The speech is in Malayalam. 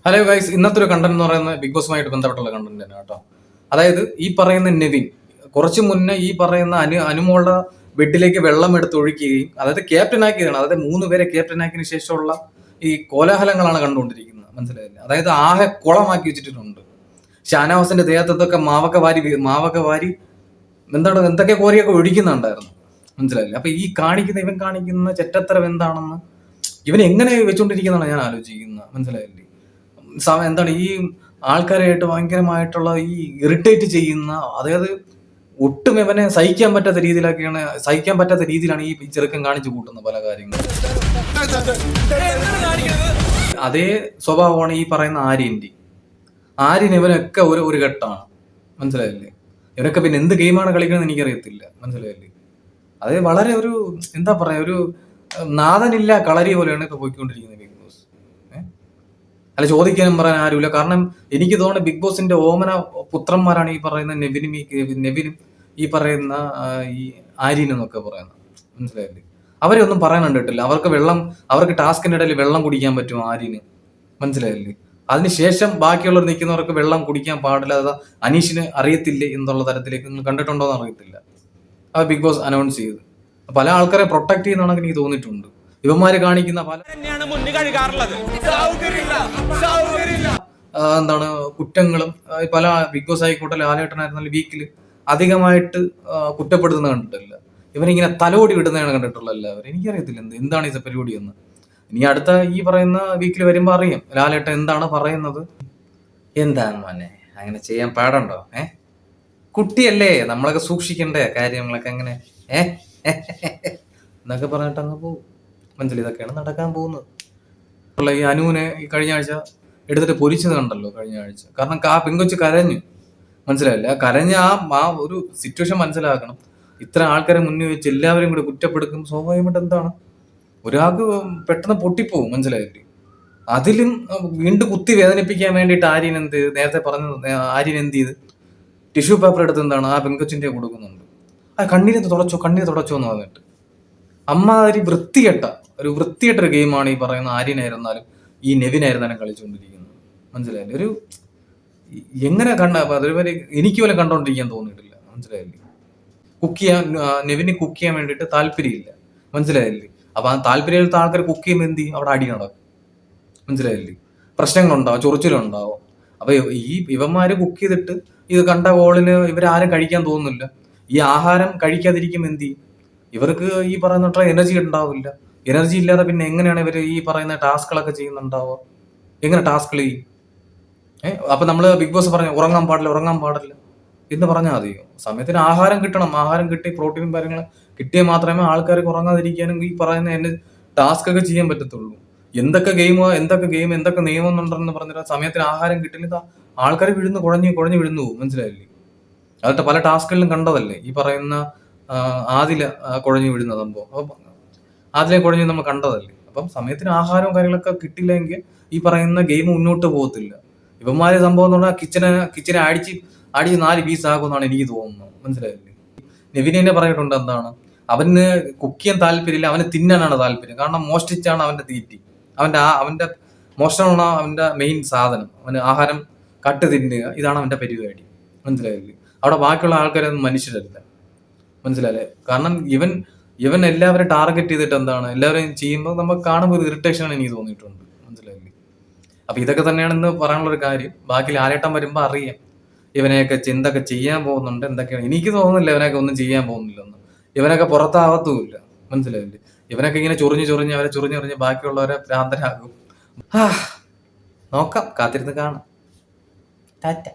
ഹലോ ഗൈസ്, ഇന്നത്തെ ഒരു കണ്ടന്റ് എന്ന് പറയുന്നത് ബിഗ് ബോസുമായിട്ട് ബന്ധപ്പെട്ടുള്ള കണ്ടന്റ് തന്നെ കേട്ടോ. അതായത് ഈ പറയുന്ന നെവിൻ കുറച്ചു മുന്നേ ഈ പറയുന്ന അനുമോളുടെ ബെഡിലേക്ക് വെള്ളം എടുത്ത് ഒഴിക്കുകയും അതായത് ക്യാപ്റ്റൻ ആക്കിയതാണ്. അതായത് 3 പേരെ ക്യാപ്റ്റൻ ആക്കിയതിനു ശേഷമുള്ള ഈ കോലാഹലങ്ങളാണ് കണ്ടുകൊണ്ടിരിക്കുന്നത്, മനസ്സിലായില്ല. അതായത് ആകെ കുളമാക്കി വെച്ചിട്ടുണ്ട്. ഷാനവാസിന്റെ ദേഹത്തൊക്കെ മാവൊക്കെ വാരി എന്തൊക്കെ കോരിയൊക്കെ ഒഴിക്കുന്നുണ്ടായിരുന്നു, മനസ്സിലായില്ല. അപ്പൊ ഇവൻ കാണിക്കുന്ന ചെറ്റത്തരം എന്താണെന്ന് ഇവൻ എങ്ങനെ വെച്ചുകൊണ്ടിരിക്കുന്നതാണ് ഞാൻ ആലോചിക്കുന്നത്, മനസ്സിലായില്ലേ. എന്താണ് ഈ ആൾക്കാരായിട്ട് ഭയങ്കരമായിട്ടുള്ള ഈ ഇറിറ്റേറ്റ് ചെയ്യുന്ന, അതായത് ഒട്ടും ഇവനെ സഹിക്കാൻ പറ്റാത്ത രീതിയിലാണ് ഈ ചെറുക്കൻ കാണിച്ചു കൂട്ടുന്ന പല കാര്യങ്ങളും. അതേ സ്വഭാവമാണ് ഈ പറയുന്ന ആര്യൻ ഇവനൊക്കെ ഒരു ഘട്ടമാണ്, മനസ്സിലായില്ലേ. ഇവനൊക്കെ പിന്നെ എന്ത് ഗെയിമാണ് കളിക്കുന്നത് എനിക്കറിയത്തില്ല, മനസ്സിലായില്ലേ. അത് വളരെ എന്താ പറയാ, ഒരു നാഥനില്ല കളരി പോലെയാണ് ഇപ്പൊ പോയിക്കൊണ്ടിരിക്കുന്നത് ബിഗ് ബോസ്. അല്ല, ചോദിക്കാനും പറയാൻ ആരുമില്ല. കാരണം എനിക്ക് തോന്നുന്നു ബിഗ് ബോസിന്റെ ഓമന പുത്രന്മാരാണ് ഈ പറയുന്ന നെവിനും ഈ പറയുന്ന ഈ ആര്യനും എന്നൊക്കെ പറയുന്നത്, മനസ്സിലായില്ലേ. അവരെ ഒന്നും പറയാൻ കണ്ടിട്ടില്ല. അവർക്ക് ടാസ്കിന്റെ ഇടയിൽ വെള്ളം കുടിക്കാൻ പറ്റും ആര്യന്, മനസ്സിലായില്ലേ. അതിനുശേഷം ബാക്കിയുള്ളവർ നിൽക്കുന്നവർക്ക് വെള്ളം കുടിക്കാൻ പാടില്ല, അത് അനീഷിന് അറിയത്തില്ലേ എന്നുള്ള തരത്തിലേക്ക് നിങ്ങൾ കണ്ടിട്ടുണ്ടോ എന്ന് അറിയത്തില്ല. അത് ബിഗ് ബോസ് അനൗൺസ് ചെയ്ത് പല ആൾക്കാരെ പ്രൊട്ടക്ട് ചെയ്യുന്നതാണെന്ന് എനിക്ക് തോന്നിയിട്ടുണ്ട്. ഇവന്മാര് കാണിക്കുന്ന പല കുറ്റങ്ങളും പല ബിഗ് ബോസ് ആയിക്കോട്ടെ ലാലേട്ടനായിരുന്നാലും വീക്കിൽ അധികമായിട്ട് കുറ്റപ്പെടുത്തുന്ന കണ്ടിട്ടില്ല. ഇവനിങ്ങനെ തലോടി വിടുന്നതാണ് കണ്ടിട്ടുള്ള എല്ലാവരും. എനിക്കറിയത്തില്ല എന്താണ് ഈ പരിപാടി എന്ന്. ഇനി അടുത്ത ഈ പറയുന്ന വീക്കിൽ വരുമ്പോ അറിയാം ലാലേട്ടൻ എന്താണ് പറയുന്നത്. എന്താണ് മോനെ അങ്ങനെ ചെയ്യാൻ പാടുണ്ടോ? കുട്ടിയല്ലേ, നമ്മളൊക്കെ സൂക്ഷിക്കണ്ടേ കാര്യങ്ങളൊക്കെ അങ്ങനെ എന്നൊക്കെ പറഞ്ഞിട്ട് അങ്ങ് പോകും, മനസ്സിലായി. ഇതൊക്കെയാണ് നടക്കാൻ പോകുന്നത്. ഈ അനുവിനെ ഈ കഴിഞ്ഞ ആഴ്ച എടുത്തിട്ട് പൊരിച്ചത് കണ്ടല്ലോ കഴിഞ്ഞ ആഴ്ച. കാരണം ആ പെങ്കൊച്ച് കരഞ്ഞു, മനസ്സിലായില്ല. കരഞ്ഞ ആ ഒരു സിറ്റുവേഷൻ മനസ്സിലാക്കണം. ഇത്ര ആൾക്കാരെ മുന്നിൽ വെച്ച് എല്ലാവരും കൂടി കുറ്റപ്പെടുക്കും, സ്വാഭാവികമായിട്ട് എന്താണ് ഒരാൾക്ക് പെട്ടെന്ന് പൊട്ടിപ്പോവും, മനസ്സിലായില്ലേ. അതിലും വീണ്ടും കുത്തി വേദനിപ്പിക്കാൻ വേണ്ടിയിട്ട് ആര്യൻ എന്ത് ചെയ്ത് ടിഷ്യൂ പേപ്പർ എടുത്ത് ആ പെങ്കൊച്ചിന്റെ കൊടുക്കുന്നുണ്ട്. ആ കണ്ണീര് തുടച്ചോ എന്ന് പറഞ്ഞിട്ട് അമ്മാതിരി വൃത്തികെട്ടൊരു ഗെയിമാണ് ഈ പറയുന്ന ആര്യനായിരുന്നാലും ഈ നെവിനായിരുന്നാലും കളിച്ചുകൊണ്ടിരിക്കുന്നത്, മനസ്സിലായില്ലേ. എങ്ങനെ അതുപോലെ എനിക്ക് പോലെ കണ്ടോണ്ടിരിക്കാൻ തോന്നിയിട്ടില്ല, മനസ്സിലായില്ലേ. നെവിന് കുക്ക് ചെയ്യാൻ വേണ്ടിയിട്ട് താല്പര്യമില്ല, മനസ്സിലായില്ലേ. അപ്പൊ ആ താല്പര്യമില്ലാത്ത ആൾക്കാർ കുക്ക് ചെയ്യുമ്പോൾ എന്ത് ചെയ്യും? അവിടെ അടി നടക്കും, മനസ്സിലായില്ലേ. പ്രശ്നങ്ങളുണ്ടാവും, ചൊറിച്ചിലുണ്ടാവും. അപ്പൊ ഇവന്മാര് കുക്ക് ചെയ്തിട്ട് ഇത് കണ്ട കോളിന് ഇവരാരും കഴിക്കാൻ തോന്നുന്നില്ല. ഈ ആഹാരം കഴിക്കാതിരിക്കും എന്ത് ചെയ്യും? ഇവർക്ക് ഈ പറയുന്ന എനർജി ഉണ്ടാവില്ല. എനർജി ഇല്ലാതെ പിന്നെ എങ്ങനെയാണ് ഇവർ ഈ പറയുന്ന ടാസ്കുകളൊക്കെ ചെയ്യുന്നുണ്ടാവുക? എങ്ങനെ ടാസ്കുകൾ ചെയ്യും? അപ്പൊ നമ്മള് ബിഗ് ബോസ് പറഞ്ഞു ഉറങ്ങാൻ പാടില്ല എന്ന് പറഞ്ഞാൽ മതിയോ? സമയത്തിന് ആഹാരം കിട്ടണം. ആഹാരം കിട്ടി പ്രോട്ടീനും കാര്യങ്ങളും കിട്ടിയാൽ മാത്രമേ ആൾക്കാർക്ക് ഉറങ്ങാതിരിക്കാനും ഈ പറയുന്ന ടാസ്ക് ഒക്കെ ചെയ്യാൻ പറ്റത്തുള്ളൂ. എന്തൊക്കെ ഗെയിം എന്തൊക്കെ നിയമം ഉണ്ടെന്ന് പറഞ്ഞിട്ട് സമയത്തിന് ആഹാരം കിട്ടില്ല, ആൾക്കാർ കുഴഞ്ഞു വിഴുന്നു പോകും, മനസ്സിലായില്ലേ. അതൊക്കെ പല ടാസ്കുകളിലും കണ്ടതല്ലേ ഈ പറയുന്ന ആദില കുഴഞ്ഞു വിടുന്ന സംഭവം. അപ്പൊ ആദിലെ കുഴഞ്ഞു നമ്മൾ കണ്ടതല്ലേ. അപ്പം സമയത്തിന് ആഹാരവും കാര്യങ്ങളൊക്കെ കിട്ടില്ലെങ്കിൽ ഈ പറയുന്ന ഗെയിം മുന്നോട്ട് പോകത്തില്ല. ഇവന്മാരെ സംഭവം എന്ന് പറഞ്ഞാൽ കിച്ചനെ അടിച്ച് 4 പീസ് ആകുമെന്നാണ് എനിക്ക് തോന്നുന്നത്, മനസ്സിലായില്ലേ. നെവിനെ പറഞ്ഞിട്ടുണ്ട് എന്താണ്, അവന് കുക്ക് ചെയ്യാൻ താല്പര്യമില്ല, അവന് തിന്നാനാണ് താല്പര്യം. കാരണം മോഷ്ടിച്ചാണ് അവന്റെ തീറ്റി. അവന്റെ മോഷണമാണ് അവന്റെ മെയിൻ സാധനം. അവന് ആഹാരം കട്ട് തിന്നുക, ഇതാണ് അവന്റെ പരിപാടി, മനസ്സിലായില്ലേ. അവിടെ ബാക്കിയുള്ള ആൾക്കാരൊന്നും മനുഷ്യരല്ല, മനസ്സിലായില്ലേ. കാരണം ഇവൻ എല്ലാവരും ടാർഗറ്റ് ചെയ്തിട്ട് എല്ലാവരെയും ചെയ്യുമ്പോൾ നമുക്ക് കാണുമ്പോൾ ഒരു ഇറിറ്റേഷനാണ് എനിക്ക് തോന്നിയിട്ടുണ്ട്, മനസ്സിലായില്ലേ. അപ്പൊ ഇതൊക്കെ തന്നെയാണ് ഇന്ന് പറയാനുള്ള ഒരു കാര്യം. ബാക്കി ലാലേട്ടൻ വരുമ്പോ അറിയാം ഇവനെയൊക്കെ എന്തൊക്കെ ചെയ്യാൻ പോകുന്നുണ്ട്, എന്തൊക്കെയാണ്. എനിക്ക് തോന്നുന്നില്ല ഇവനൊക്കെ ഒന്നും ചെയ്യാൻ പോകുന്നില്ലെന്ന്. ഇവനൊക്കെ പുറത്താവത്തുമില്ല, മനസ്സിലായില്ലേ. ഇവനൊക്കെ ഇങ്ങനെ അവരെ ചൊറിഞ്ഞ് ബാക്കിയുള്ളവരെ ഭ്രാന്തരാകും. നോക്കാം, കാത്തിരുന്ന് കാണാം. ടാറ്റ.